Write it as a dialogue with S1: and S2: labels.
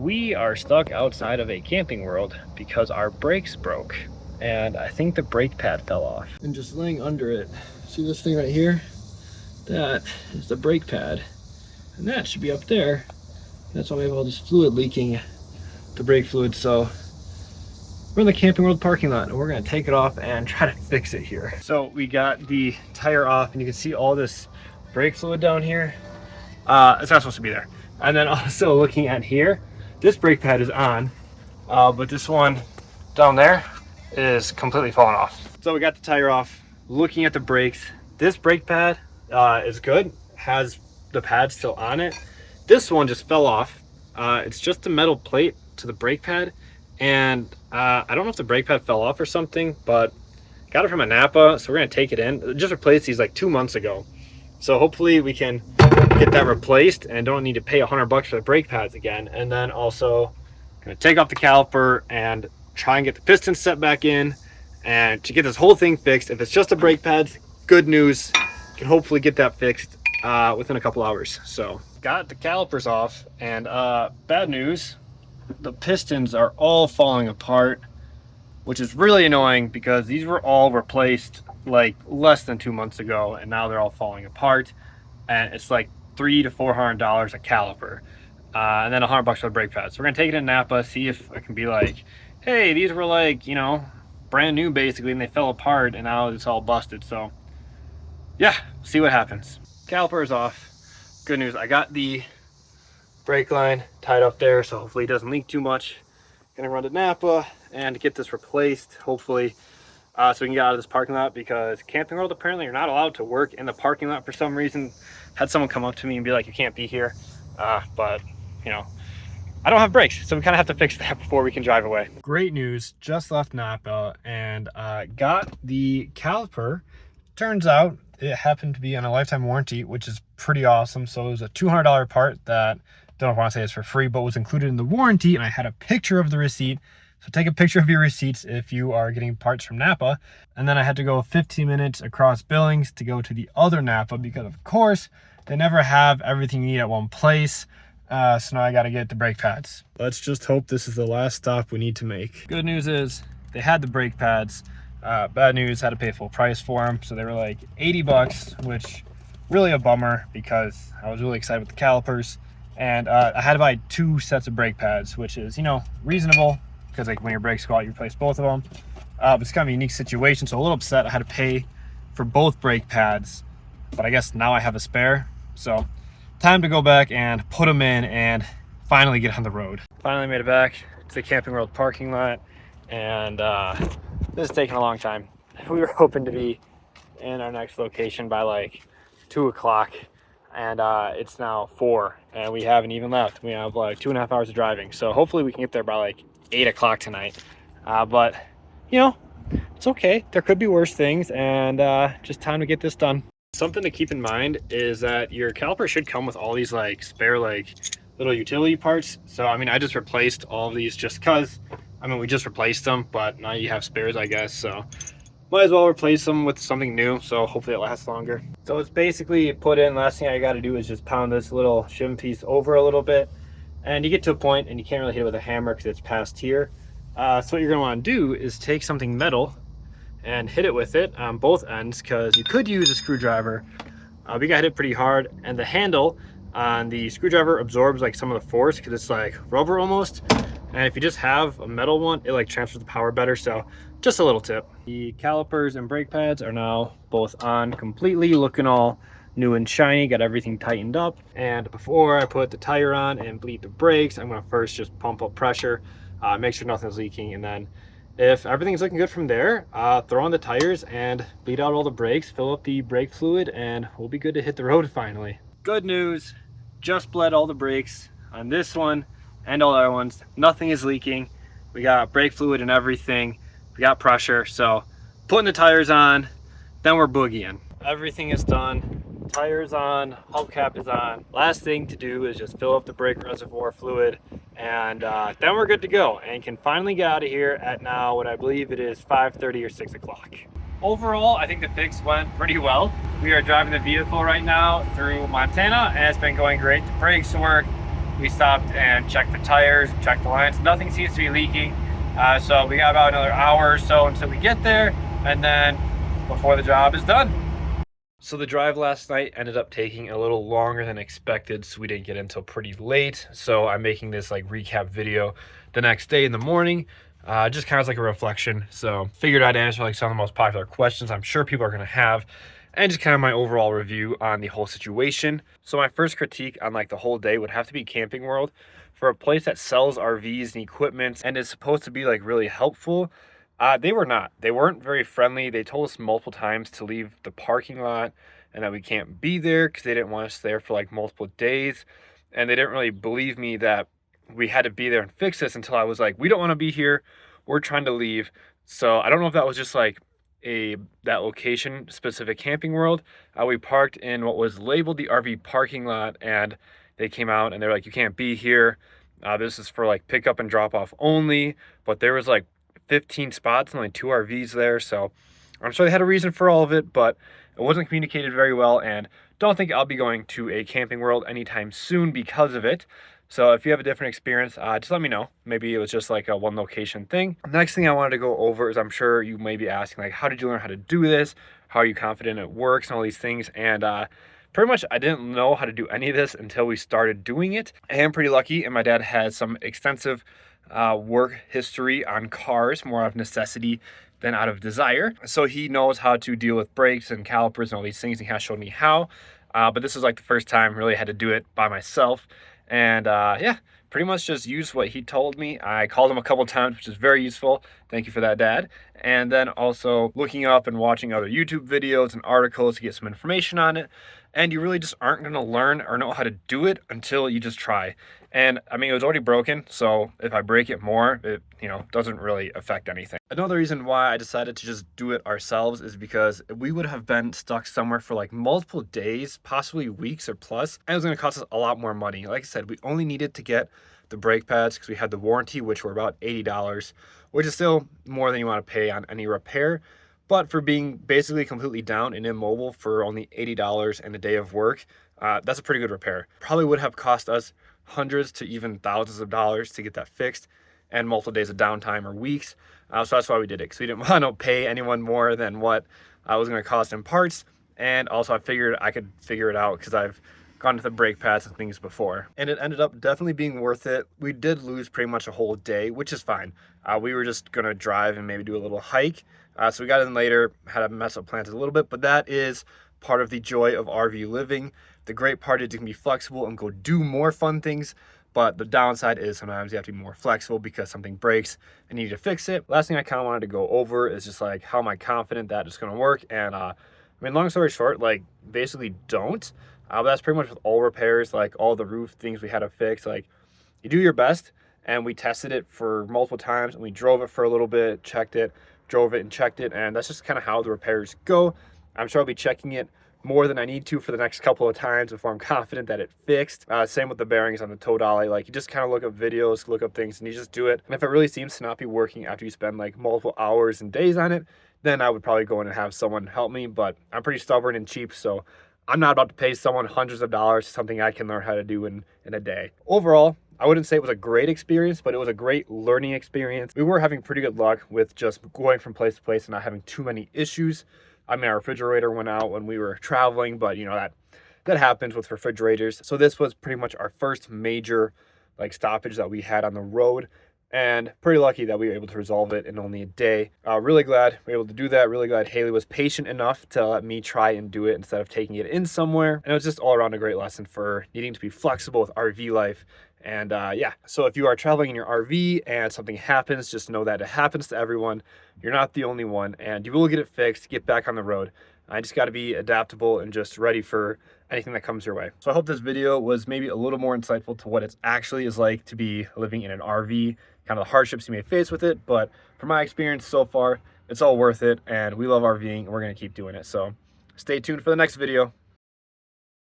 S1: we are stuck outside of a camping world because our brakes broke. And I think the brake pad fell off. And just laying under it, see this thing right here? That is the brake pad. And that should be up there. That's why we have all this fluid leaking, the brake fluid. So we're in the Camping World parking lot and we're gonna take it off and try to fix it here. So we got the tire off and you can see all this brake fluid down here. It's not supposed to be there. And then also looking at here, this brake pad is on, but this one down there is completely falling off. So we got the tire off, looking at the brakes. This brake pad is good, has the pad still on it. This one just fell off. It's just a metal plate to the brake pad. And I don't know if the brake pad fell off or something, but got it from a Napa, so we're gonna take it in. Just replaced these like 2 months ago. So hopefully we can get that replaced and don't need to pay $100 for the brake pads again. And then also gonna take off the caliper and try and get the pistons set back in and to get this whole thing fixed. If it's just the brake pads, good news, can hopefully get that fixed within a couple hours. So got the calipers off, and bad news, the pistons are all falling apart, which is really annoying because these were all replaced like less than 2 months ago, and now they're all falling apart. And it's like $300 to $400 a caliper, and then $100 for the brake pads. So we're gonna take it in Napa, see if it can be like, hey, these were like, you know, brand new basically, and they fell apart, and now it's all busted. So yeah, see what happens. Caliper is off. Good news, I got the brake line tied up there, so hopefully it doesn't leak too much. Gonna run to Napa and get this replaced, hopefully, so we can get out of this parking lot, because Camping World apparently you're not allowed to work in the parking lot for some reason. Had someone come up to me and be like, you can't be here, but you know, I don't have brakes, so we kind of have to fix that before we can drive away. Great news, just left Napa and got the caliper. Turns out it happened to be on a lifetime warranty, which is pretty awesome. So it was a $200 part that, don't know if I want to say it's for free, but was included in the warranty, and I had a picture of the receipt. So take a picture of your receipts if you are getting parts from Napa. And then I had to go 15 minutes across Billings to go to the other Napa, because of course they never have everything you need at one place. So now I got to get the brake pads. Let's just hope this is the last stop we need to make. Good news is they had the brake pads. Bad news, had to pay full price for them. So they were like $80, which really a bummer because I was really excited with the calipers. And I had to buy 2 sets of brake pads, which is, you know, reasonable, because like when your brakes go out, you replace both of them. But it's kind of a unique situation, so a little upset I had to pay for both brake pads, but I guess now I have a spare. So time to go back and put them in and finally get on the road. Finally made it back to the Camping World parking lot, and this is taking a long time. We were hoping to be in our next location by like 2 o'clock, and it's now 4, and we haven't even left. We have like 2.5 hours of driving, so hopefully we can get there by like 8 o'clock tonight. But you know, it's okay, there could be worse things, and just time to get this done. Something to keep in mind is that your caliper should come with all these like spare like little utility parts. So I mean, I just replaced all of these just because, I mean, we just replaced them, but now you have spares, I guess, so might as well replace them with something new, so hopefully it lasts longer. So it's basically put in. Last thing I got to do is just pound this little shim piece over a little bit, and you get to a point and you can't really hit it with a hammer because it's past here. So what you're going to want to do is take something metal and hit it with it on both ends, because you could use a screwdriver. We got hit pretty hard, and the handle on the screwdriver absorbs like some of the force because it's like rubber almost. And if you just have a metal one, it like transfers the power better. So just a little tip. The calipers and brake pads are now both on completely, looking all new and shiny, got everything tightened up. And before I put the tire on and bleed the brakes, I'm gonna first just pump up pressure, make sure nothing's leaking. And then if everything's looking good from there, throw on the tires and bleed out all the brakes, fill up the brake fluid, and we'll be good to hit the road finally. Good news, just bled all the brakes on this one and all the other ones. Nothing is leaking. We got brake fluid and everything. We got pressure, so putting the tires on, then we're boogieing. Everything is done. Tires on, hubcap is on. Last thing to do is just fill up the brake reservoir fluid, and then we're good to go and can finally get out of here at now what I believe it is 5:30 or 6 o'clock. Overall, I think the fix went pretty well. We are driving the vehicle right now through Montana, and it's been going great. The brakes work, we stopped and checked the tires, checked the lines. Nothing seems to be leaking. So we got about another hour or so until we get there, and then before the job is done. So the drive last night ended up taking a little longer than expected, so we didn't get in until pretty late. So I'm making this like recap video the next day in the morning, just kind of like a reflection. So figured I'd answer like some of the most popular questions I'm sure people are gonna have, and just kind of my overall review on the whole situation. So my first critique on like the whole day would have to be Camping World. For a place that sells RVs and equipment and is supposed to be like really helpful, they were not. They weren't very friendly. They told us multiple times to leave the parking lot and that we can't be there because they didn't want us there for like multiple days. And they didn't really believe me that we had to be there and fix this until I was like, we don't want to be here. We're trying to leave. So I don't know if that was just like that location specific Camping World. We parked in what was labeled the RV parking lot, and they came out and they're like, you can't be here. This is for like pickup and drop off only. But there was like 15 spots and only 2 RVs there. So I'm sure they had a reason for all of it, but it wasn't communicated very well, and don't think I'll be going to a Camping World anytime soon because of it. So if you have a different experience, just let me know. Maybe it was just like a one location thing. Next thing I wanted to go over is, I'm sure you may be asking, like, how did you learn how to do this? How are you confident it works and all these things? And pretty much I didn't know how to do any of this until we started doing it. I am pretty lucky, and my dad has some extensive work history on cars, more out of necessity than out of desire. So he knows how to deal with brakes and calipers and all these things. He has shown me how, but this is like the first time really had to do it by myself. And yeah, pretty much just used what he told me. I called him a couple times, which is very useful. Thank you for that, Dad. And then also looking up and watching other YouTube videos and articles to get some information on it. And you really just aren't going to learn or know how to do it until you just try. And I mean, it was already broken, so if I break it more, it, doesn't really affect anything. Another reason why I decided to just do it ourselves is because we would have been stuck somewhere for like multiple days, possibly weeks or plus, and it was going to cost us a lot more money. Like I said, we only needed to get the brake pads because we had the warranty, which were about $80, which is still more than you want to pay on any repair. But for being basically completely down and immobile for only $80 and a day of work, that's a pretty good repair. Probably would have cost us hundreds to even thousands of dollars to get that fixed, and multiple days of downtime or weeks. So that's why we did it, because we didn't want to pay anyone more than what it was going to cost in parts. And also I figured I could figure it out because I've gone to the brake pads and things before. And it ended up definitely being worth it. We did lose pretty much a whole day, which is fine. We were just going to drive and maybe do a little hike. So we got in later, had to mess up plans a little bit, but that is part of the joy of RV living. The great part is you can be flexible and go do more fun things, but the downside is sometimes you have to be more flexible because something breaks and you need to fix it. Last thing I kind of wanted to go over is just like, how am I confident that it's going to work? And I mean, long story short, like basically don't. But that's pretty much with all repairs, like all the roof things we had to fix. Like you do your best, and we tested it for multiple times, and we drove it for a little bit, checked it, drove it and checked it, and that's just kind of how the repairs go. I'm sure I'll be checking it more than I need to for the next couple of times before I'm confident that it fixed. Same with the bearings on the tow dolly. Like you just kind of look up videos, look up things, and you just do it. And if it really seems to not be working after you spend like multiple hours and days on it, then I would probably go in and have someone help me. But I'm pretty stubborn and cheap, so I'm not about to pay someone hundreds of dollars for something I can learn how to do in a day. Overall, I wouldn't say it was a great experience, but it was a great learning experience. We were having pretty good luck with just going from place to place and not having too many issues. I mean, our refrigerator went out when we were traveling, but that happens with refrigerators. So this was pretty much our first major like stoppage that we had on the road, and pretty lucky that we were able to resolve it in only a day. Really glad we were able to do that. Really glad Haley was patient enough to let me try and do it instead of taking it in somewhere. And it was just all around a great lesson for needing to be flexible with RV life. And yeah, so if you are traveling in your RV and something happens, just know that it happens to everyone. You're not the only one, and you will get it fixed, get back on the road. I just got to be adaptable and just ready for anything that comes your way. So I hope this video was maybe a little more insightful to what it actually is like to be living in an RV, kind of the hardships you may face with it. But from my experience so far, it's all worth it, and we love RVing, and we're going to keep doing it. So stay tuned for the next video.